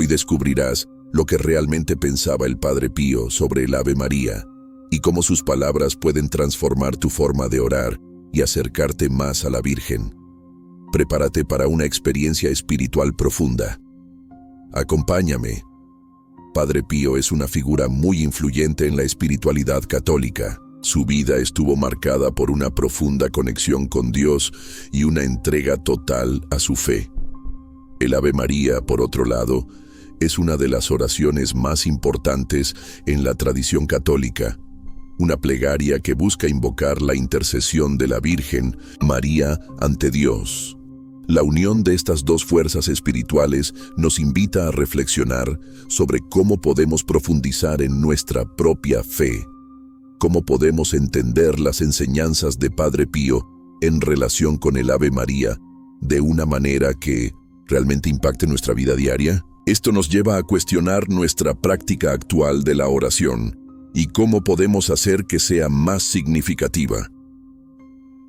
Hoy descubrirás lo que realmente pensaba el Padre Pío sobre el Ave María y cómo sus palabras pueden transformar tu forma de orar y acercarte más a la Virgen. Prepárate para una experiencia espiritual profunda. Acompáñame. Padre Pío es una figura muy influyente en la espiritualidad católica. Su vida estuvo marcada por una profunda conexión con Dios y una entrega total a su fe. El Ave María, por otro lado, es una de las oraciones más importantes en la tradición católica, una plegaria que busca invocar la intercesión de la Virgen María ante Dios. La unión de estas dos fuerzas espirituales nos invita a reflexionar sobre cómo podemos profundizar en nuestra propia fe, cómo podemos entender las enseñanzas de Padre Pío en relación con el Ave María de una manera que realmente impacte nuestra vida diaria. Esto nos lleva a cuestionar nuestra práctica actual de la oración y cómo podemos hacer que sea más significativa.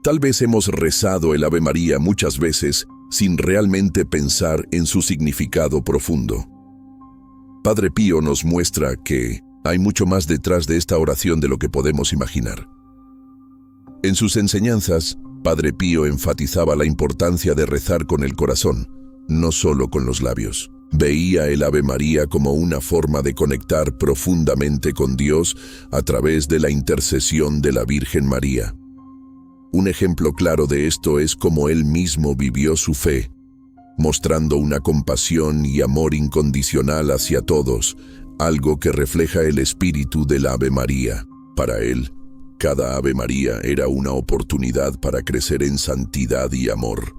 Tal vez hemos rezado el Ave María muchas veces sin realmente pensar en su significado profundo. Padre Pío nos muestra que hay mucho más detrás de esta oración de lo que podemos imaginar. En sus enseñanzas, Padre Pío enfatizaba la importancia de rezar con el corazón, no solo con los labios. Veía el Ave María como una forma de conectar profundamente con Dios a través de la intercesión de la Virgen María. Un ejemplo claro de esto es cómo él mismo vivió su fe, mostrando una compasión y amor incondicional hacia todos, algo que refleja el espíritu del Ave María. Para él, cada Ave María era una oportunidad para crecer en santidad y amor.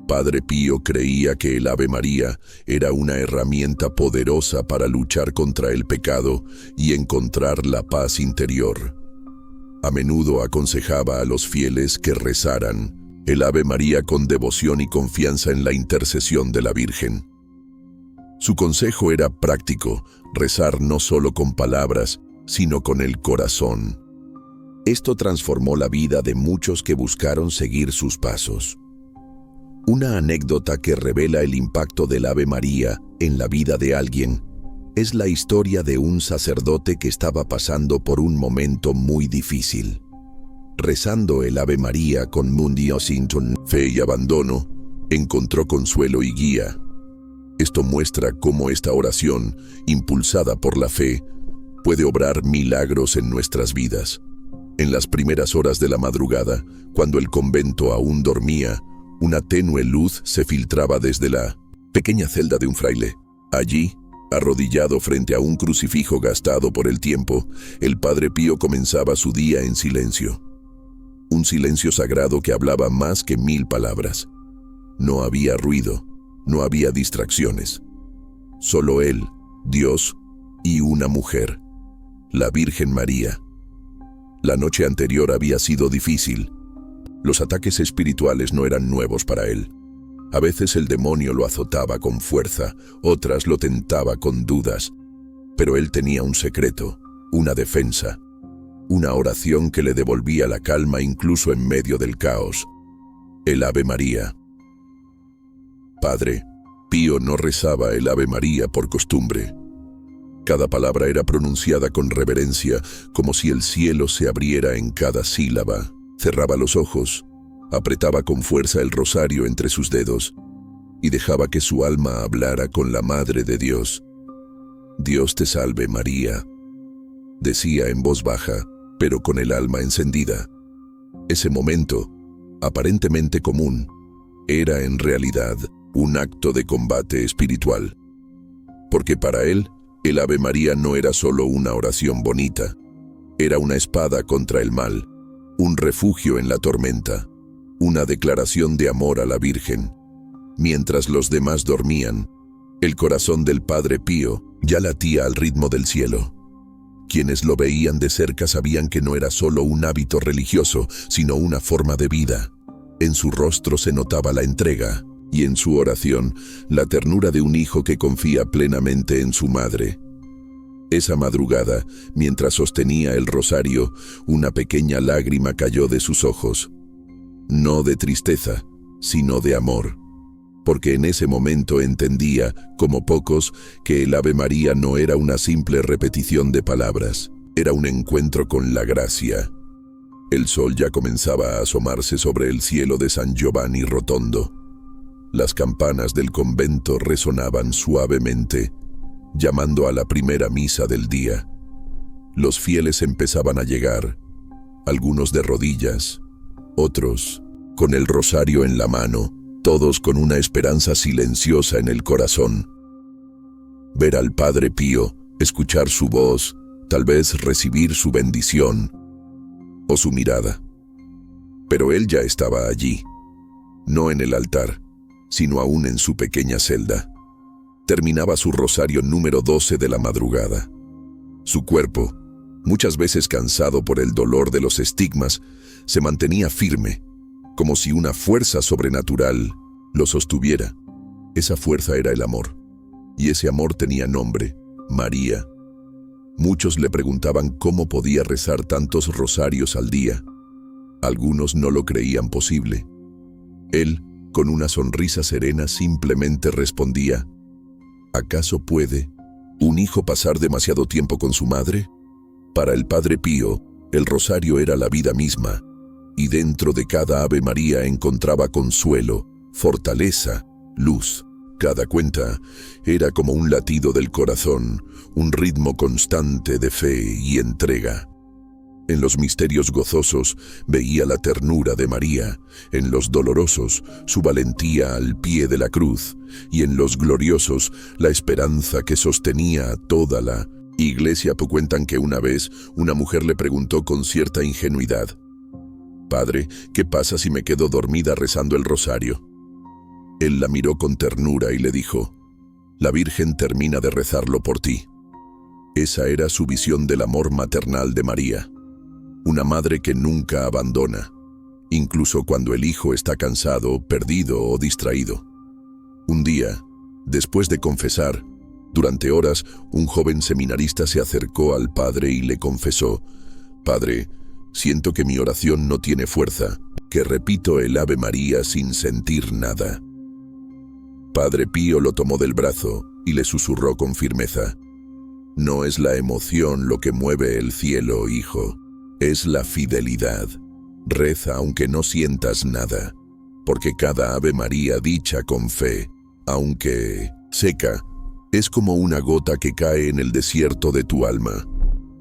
Padre Pío creía que el Ave María era una herramienta poderosa para luchar contra el pecado y encontrar la paz interior. A menudo aconsejaba a los fieles que rezaran el Ave María con devoción y confianza en la intercesión de la Virgen. Su consejo era práctico: rezar no solo con palabras, sino con el corazón. Esto transformó la vida de muchos que buscaron seguir sus pasos. Una anécdota que revela el impacto del Ave María en la vida de alguien es la historia de un sacerdote que estaba pasando por un momento muy difícil. Rezando el Ave María con mundo sin fe y abandono, encontró consuelo y guía. Esto muestra cómo esta oración, impulsada por la fe, puede obrar milagros en nuestras vidas. En las primeras horas de la madrugada, cuando el convento aún dormía, una tenue luz se filtraba desde la pequeña celda de un fraile. Allí, arrodillado frente a un crucifijo gastado por el tiempo, el Padre Pío comenzaba su día en silencio. Un silencio sagrado que hablaba más que 1000 palabras. No había ruido, no había distracciones. Solo él, Dios y una mujer, la Virgen María. La noche anterior había sido difícil. Los ataques espirituales no eran nuevos para él. A veces el demonio lo azotaba con fuerza, otras lo tentaba con dudas. Pero él tenía un secreto, una defensa, una oración que le devolvía la calma incluso en medio del caos: el Ave María. Padre Pío no rezaba el Ave María por costumbre. Cada palabra era pronunciada con reverencia, como si el cielo se abriera en cada sílaba. Cerraba los ojos, apretaba con fuerza el rosario entre sus dedos y dejaba que su alma hablara con la Madre de Dios. «Dios te salve, María», decía en voz baja, pero con el alma encendida. Ese momento, aparentemente común, era en realidad un acto de combate espiritual. Porque para él, el Ave María no era solo una oración bonita, era una espada contra el mal, un refugio en la tormenta, una declaración de amor a la Virgen. Mientras los demás dormían, el corazón del Padre Pío ya latía al ritmo del cielo. Quienes lo veían de cerca sabían que no era solo un hábito religioso, sino una forma de vida. En su rostro se notaba la entrega, y en su oración, la ternura de un hijo que confía plenamente en su madre. Esa madrugada, mientras sostenía el rosario, una pequeña lágrima cayó de sus ojos. No de tristeza, sino de amor. porque en ese momento entendía, como pocos, que el Ave María no era una simple repetición de palabras, era un encuentro con la gracia. El sol ya comenzaba a asomarse sobre el cielo de San Giovanni Rotondo. Las campanas del convento resonaban suavemente, llamando a la primera misa del día. Los fieles empezaban a llegar, algunos de rodillas, otros con el rosario en la mano, todos con una esperanza silenciosa en el corazón. Ver al Padre Pío, escuchar su voz, tal vez recibir su bendición o su mirada. Pero él ya estaba allí, no en el altar, sino aún en su pequeña celda. Terminaba su rosario número 12 de la madrugada. Su cuerpo, muchas veces cansado por el dolor de los estigmas, se mantenía firme, como si una fuerza sobrenatural lo sostuviera. Esa fuerza era el amor, y ese amor tenía nombre: María. Muchos le preguntaban cómo podía rezar tantos rosarios al día. Algunos no lo creían posible. Él, con una sonrisa serena, simplemente respondía: ¿acaso puede un hijo pasar demasiado tiempo con su madre? Para el Padre Pío, el rosario era la vida misma, y dentro de cada Ave María encontraba consuelo, fortaleza, luz. Cada cuenta era como un latido del corazón, un ritmo constante de fe y entrega. En los misterios gozosos veía la ternura de María, en los dolorosos su valentía al pie de la cruz, y en los gloriosos la esperanza que sostenía a toda la iglesia. Cuentan que una vez una mujer le preguntó con cierta ingenuidad: «Padre, ¿qué pasa si me quedo dormida rezando el rosario?». Él la miró con ternura y le dijo: «La Virgen termina de rezarlo por ti». Esa era su visión del amor maternal de María. Una madre que nunca abandona, incluso cuando el hijo está cansado, perdido o distraído. Un día, después de confesar, durante horas, un joven seminarista se acercó al padre y le confesó: «Padre, siento que mi oración no tiene fuerza, que repito el Ave María sin sentir nada». Padre Pío lo tomó del brazo y le susurró con firmeza: «No es la emoción lo que mueve el cielo, hijo, es la fidelidad. Reza aunque no sientas nada, porque cada Ave María dicha con fe, aunque seca, es como una gota que cae en el desierto de tu alma,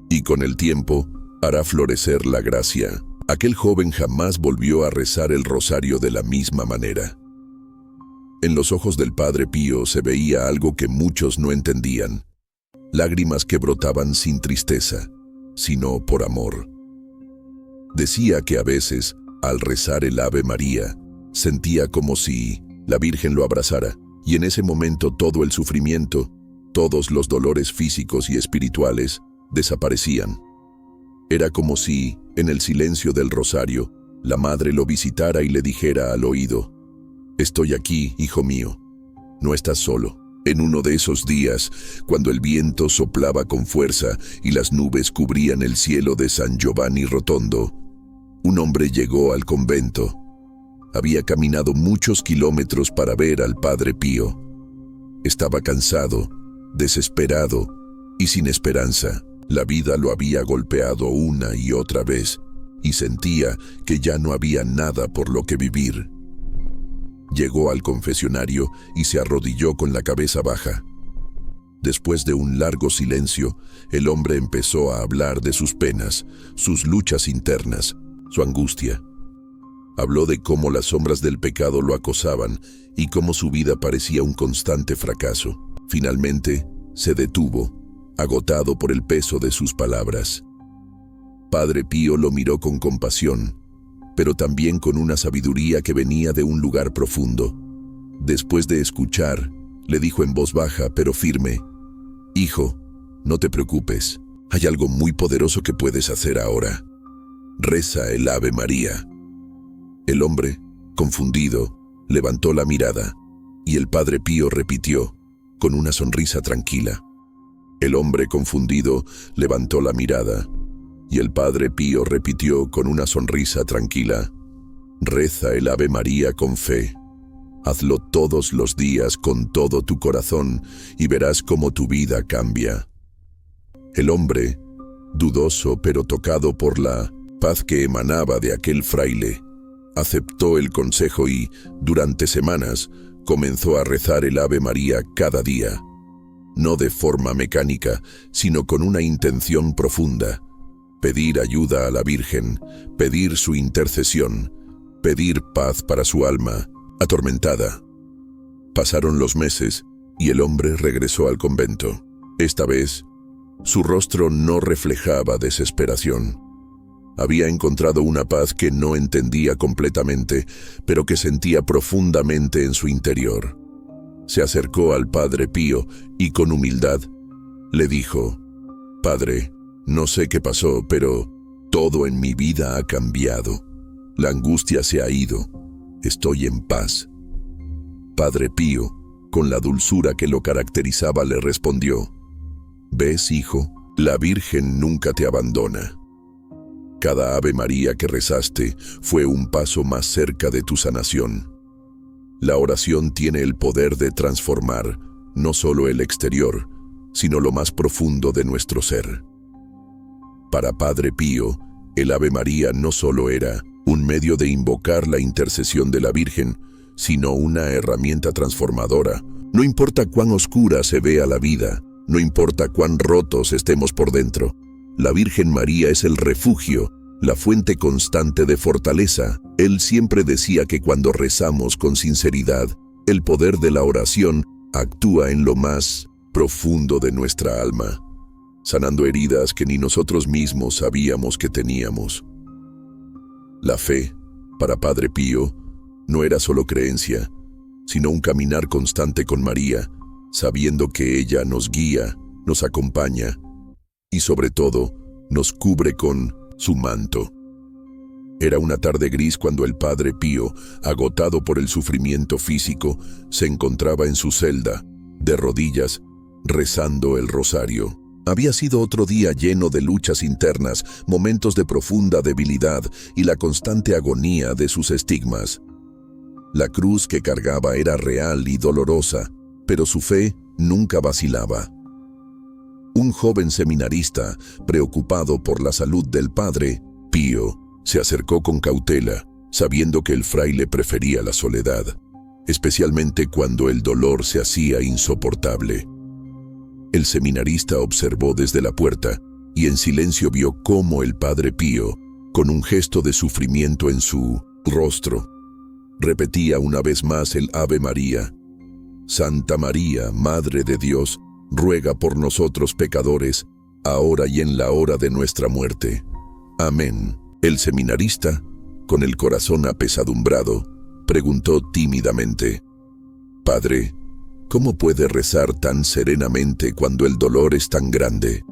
y con el tiempo hará florecer la gracia». Aquel joven jamás volvió a rezar el rosario de la misma manera. En los ojos del Padre Pío se veía algo que muchos no entendían: lágrimas que brotaban sin tristeza, sino por amor. Decía que a veces, al rezar el Ave María, sentía como si la Virgen lo abrazara, y en ese momento todo el sufrimiento, todos los dolores físicos y espirituales, desaparecían. Era como si, en el silencio del rosario, la madre lo visitara y le dijera al oído: «Estoy aquí, hijo mío, no estás solo». En uno de esos días, cuando el viento soplaba con fuerza y las nubes cubrían el cielo de San Giovanni Rotondo, un hombre llegó al convento. Había caminado muchos kilómetros para ver al Padre Pío. Estaba cansado, desesperado y sin esperanza. La vida lo había golpeado una y otra vez, y sentía que ya no había nada por lo que vivir. Llegó al confesionario y se arrodilló con la cabeza baja. Después de un largo silencio, el hombre empezó a hablar de sus penas, sus luchas internas, su angustia. Habló de cómo las sombras del pecado lo acosaban y cómo su vida parecía un constante fracaso. Finalmente, se detuvo, agotado por el peso de sus palabras. Padre Pío lo miró con compasión, pero también con una sabiduría que venía de un lugar profundo. Después de escuchar, le dijo en voz baja pero firme: «Hijo, no te preocupes, hay algo muy poderoso que puedes hacer ahora. Reza el Ave María». El hombre, confundido, levantó la mirada, y el Padre Pío repitió, con una sonrisa tranquila. El hombre confundido levantó la mirada, y el Padre Pío repitió con una sonrisa tranquila: «Reza el Ave María con fe, Hazlo todos los días con todo tu corazón y verás cómo tu vida cambia. El hombre, dudoso pero tocado por la paz que emanaba de aquel fraile, aceptó el consejo y, durante semanas, comenzó a rezar el Ave María cada día. No de forma mecánica, sino con una intención profunda. Pedir ayuda a la Virgen, pedir su intercesión, pedir paz para su alma, atormentada. Pasaron los meses y el hombre regresó al convento. Esta vez, su rostro no reflejaba desesperación. Había encontrado una paz que no entendía completamente, pero que sentía profundamente en su interior. Se acercó al Padre Pío y con humildad le dijo: «Padre, no sé qué pasó, pero todo en mi vida ha cambiado. La angustia se ha ido. Estoy en paz». Padre Pío, con la dulzura que lo caracterizaba, le respondió: «¿Ves, hijo? La Virgen nunca te abandona. Cada Ave María que rezaste fue un paso más cerca de tu sanación. La oración tiene el poder de transformar no solo el exterior, sino lo más profundo de nuestro ser». Para Padre Pío, el Ave María no solo era un medio de invocar la intercesión de la Virgen, sino una herramienta transformadora. No importa cuán oscura se vea la vida, no importa cuán rotos estemos por dentro, la Virgen María es el refugio, la fuente constante de fortaleza. Él siempre decía que cuando rezamos con sinceridad, el poder de la oración actúa en lo más profundo de nuestra alma, sanando heridas que ni nosotros mismos sabíamos que teníamos. La fe, para Padre Pío, no era solo creencia, sino un caminar constante con María, sabiendo que ella nos guía, nos acompaña y sobre todo nos cubre con su manto. Era una tarde gris cuando el Padre Pío, agotado por el sufrimiento físico, se encontraba en su celda, de rodillas, rezando el rosario. Había sido otro día lleno de luchas internas, momentos de profunda debilidad y la constante agonía de sus estigmas. La cruz que cargaba era real y dolorosa, pero su fe nunca vacilaba. Un joven seminarista, preocupado por la salud del Padre Pío, se acercó con cautela, sabiendo que el fraile prefería la soledad, especialmente cuando el dolor se hacía insoportable. El seminarista observó desde la puerta y en silencio vio cómo el Padre Pío, con un gesto de sufrimiento en su rostro, repetía una vez más el Ave María: «Santa María, Madre de Dios, ruega por nosotros pecadores, ahora y en la hora de nuestra muerte. Amén». El seminarista, con el corazón apesadumbrado, preguntó tímidamente: «Padre, ¿cómo puede rezar tan serenamente cuando el dolor es tan grande?».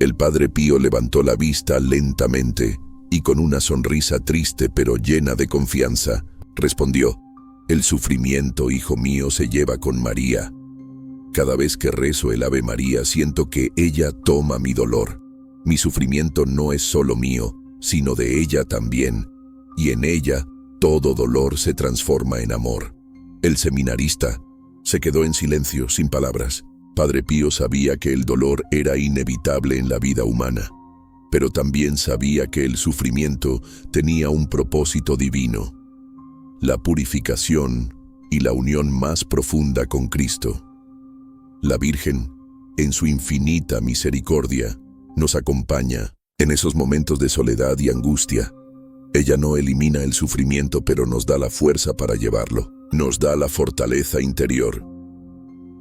El Padre Pío levantó la vista lentamente y con una sonrisa triste pero llena de confianza, respondió: «El sufrimiento, hijo mío, se lleva con María. Cada vez que rezo el Ave María siento que ella toma mi dolor. Mi sufrimiento no es solo mío, sino de ella también, y en ella todo dolor se transforma en amor». El seminarista se quedó en silencio, sin palabras. Padre Pío sabía que el dolor era inevitable en la vida humana, pero también sabía que el sufrimiento tenía un propósito divino: la purificación y la unión más profunda con Cristo. La Virgen, en su infinita misericordia, nos acompaña en esos momentos de soledad y angustia. Ella no elimina el sufrimiento, pero nos da la fuerza para llevarlo. Nos da la fortaleza interior.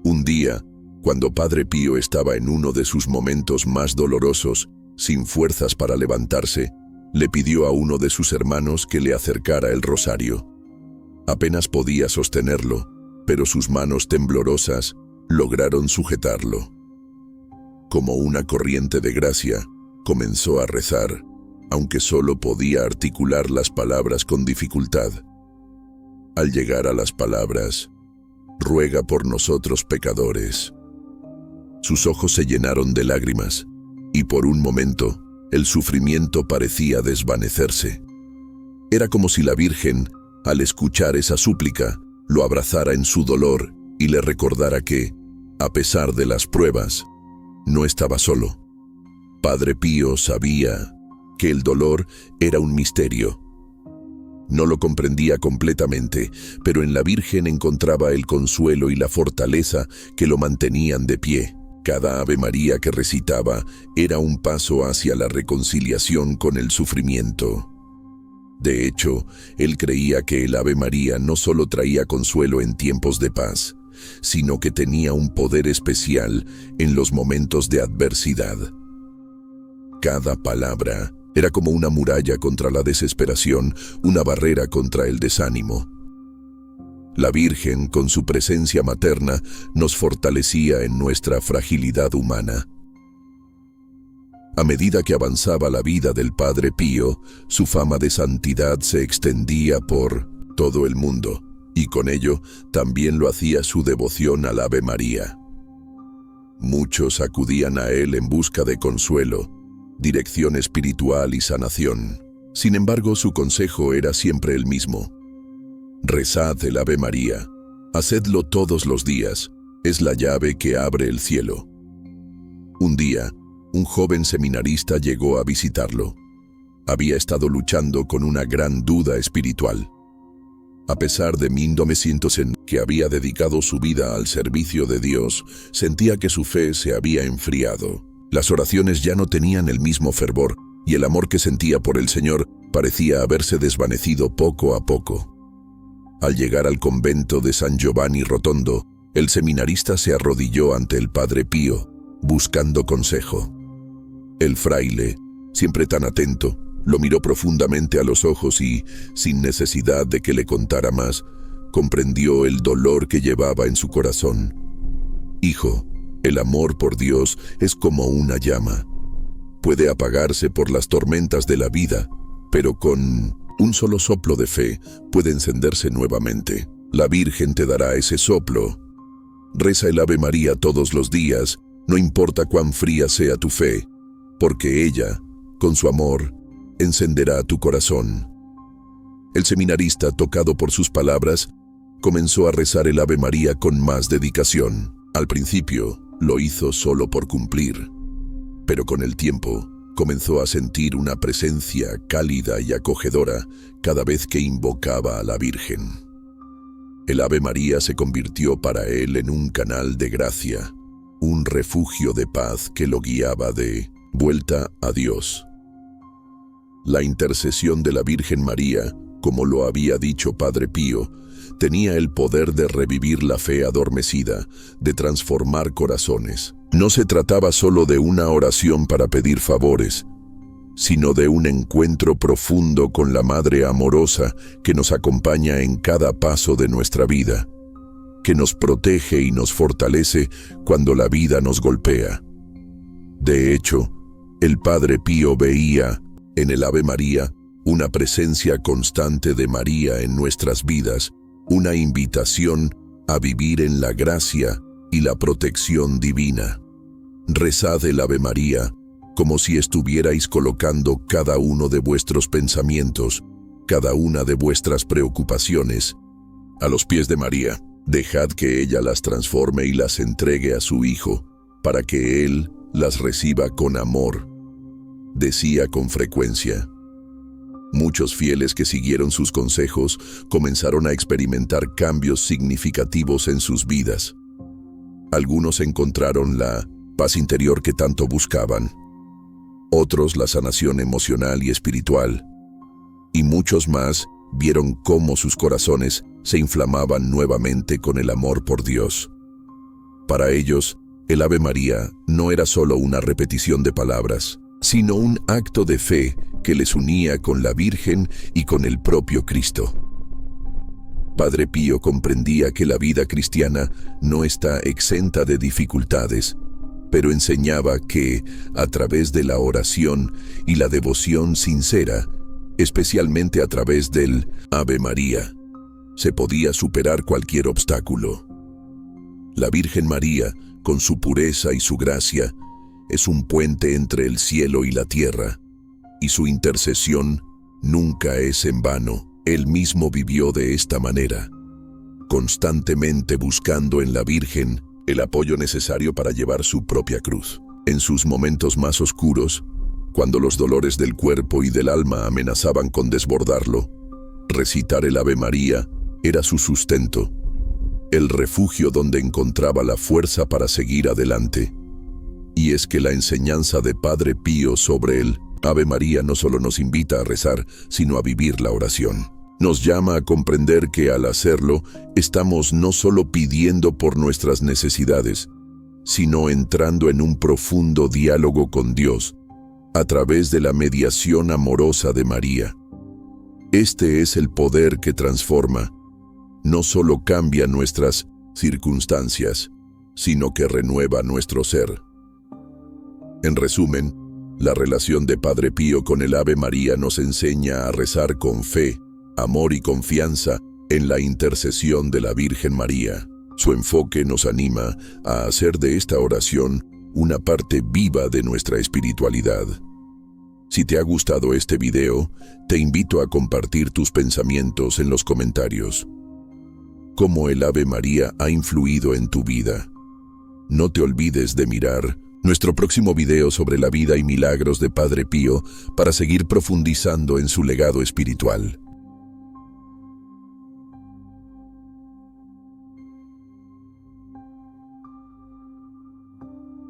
Un día, cuando Padre Pío estaba en uno de sus momentos más dolorosos, sin fuerzas para levantarse, le pidió a uno de sus hermanos que le acercara el rosario. Apenas podía sostenerlo, pero sus manos temblorosas lograron sujetarlo. Como una corriente de gracia, comenzó a rezar, aunque solo podía articular las palabras con dificultad. Al llegar a las palabras: «Ruega por nosotros pecadores», sus ojos se llenaron de lágrimas, y por un momento el sufrimiento parecía desvanecerse. Era como si la Virgen, al escuchar esa súplica, lo abrazara en su dolor y le recordara que, a pesar de las pruebas, no estaba solo. Padre Pío sabía que el dolor era un misterio. No lo comprendía completamente, pero en la Virgen encontraba el consuelo y la fortaleza que lo mantenían de pie. Cada Ave María que recitaba era un paso hacia la reconciliación con el sufrimiento. De hecho, él creía que el Ave María no solo traía consuelo en tiempos de paz, sino que tenía un poder especial en los momentos de adversidad. Cada palabra era como una muralla contra la desesperación, una barrera contra el desánimo. La Virgen, con su presencia materna, nos fortalecía en nuestra fragilidad humana. A medida que avanzaba la vida del Padre Pío, su fama de santidad se extendía por todo el mundo, y con ello también lo hacía su devoción al Ave María. Muchos acudían a él en busca de consuelo, dirección espiritual y sanación. Sin embargo, su consejo era siempre el mismo. Rezad el Ave María, hacedlo todos los días, es la llave que abre el cielo. Un día, un joven seminarista llegó a visitarlo. Había estado luchando con una gran duda espiritual. A pesar de 1900 en que había dedicado su vida al servicio de Dios, sentía que su fe se había enfriado. Las oraciones ya no tenían el mismo fervor, y el amor que sentía por el Señor parecía haberse desvanecido poco a poco. Al llegar al convento de San Giovanni Rotondo, el seminarista se arrodilló ante el Padre Pío, buscando consejo. El fraile, siempre tan atento, lo miró profundamente a los ojos y, sin necesidad de que le contara más, comprendió el dolor que llevaba en su corazón. Hijo, el amor por Dios es como una llama. Puede apagarse por las tormentas de la vida, pero con un solo soplo de fe puede encenderse nuevamente. La Virgen te dará ese soplo. Reza el Ave María todos los días, no importa cuán fría sea tu fe, porque ella, con su amor, encenderá tu corazón. El seminarista, tocado por sus palabras, comenzó a rezar el Ave María con más dedicación. Al principio, lo hizo solo por cumplir, pero con el tiempo comenzó a sentir una presencia cálida y acogedora cada vez que invocaba a la Virgen. El Ave María se convirtió para él en un canal de gracia, un refugio de paz que lo guiaba de vuelta a Dios. La intercesión de la Virgen María, como lo había dicho Padre Pío, tenía el poder de revivir la fe adormecida, de transformar corazones. No se trataba solo de una oración para pedir favores, sino de un encuentro profundo con la Madre amorosa que nos acompaña en cada paso de nuestra vida, que nos protege y nos fortalece cuando la vida nos golpea. De hecho, el Padre Pío veía en el Ave María una presencia constante de María en nuestras vidas, una invitación a vivir en la gracia y la protección divina. Rezad el Ave María como si estuvierais colocando cada uno de vuestros pensamientos, cada una de vuestras preocupaciones, a los pies de María. Dejad que ella las transforme y las entregue a su Hijo, para que Él las reciba con amor, decía con frecuencia. Muchos fieles que siguieron sus consejos comenzaron a experimentar cambios significativos en sus vidas. Algunos encontraron la paz interior que tanto buscaban, otros la sanación emocional y espiritual, y muchos más vieron cómo sus corazones se inflamaban nuevamente con el amor por Dios. Para ellos, el Ave María no era solo una repetición de palabras, sino un acto de fe que les unía con la Virgen y con el propio Cristo. Padre Pío comprendía que la vida cristiana no está exenta de dificultades, pero enseñaba que, a través de la oración y la devoción sincera, especialmente a través del Ave María, se podía superar cualquier obstáculo. La Virgen María, con su pureza y su gracia, es un puente entre el cielo y la tierra, y su intercesión nunca es en vano. Él mismo vivió de esta manera. constantemente buscando en la Virgen el apoyo necesario para llevar su propia cruz. En sus momentos más oscuros, cuando los dolores del cuerpo y del alma amenazaban con desbordarlo, recitar el Ave María era su sustento, el refugio donde encontraba la fuerza para seguir adelante. Y es que la enseñanza de Padre Pío sobre el Ave María no solo nos invita a rezar, sino a vivir la oración. Nos llama a comprender que al hacerlo, estamos no solo pidiendo por nuestras necesidades, sino entrando en un profundo diálogo con Dios, a través de la mediación amorosa de María. Este es el poder que transforma, no solo cambia nuestras circunstancias, sino que renueva nuestro ser. En resumen, la relación de Padre Pío con el Ave María nos enseña a rezar con fe, amor y confianza en la intercesión de la Virgen María. Su enfoque nos anima a hacer de esta oración una parte viva de nuestra espiritualidad. Si te ha gustado este video, te invito a compartir tus pensamientos en los comentarios. ¿Cómo el Ave María ha influido en tu vida? No te olvides de mirar nuestro próximo video sobre la vida y milagros de Padre Pío para seguir profundizando en su legado espiritual.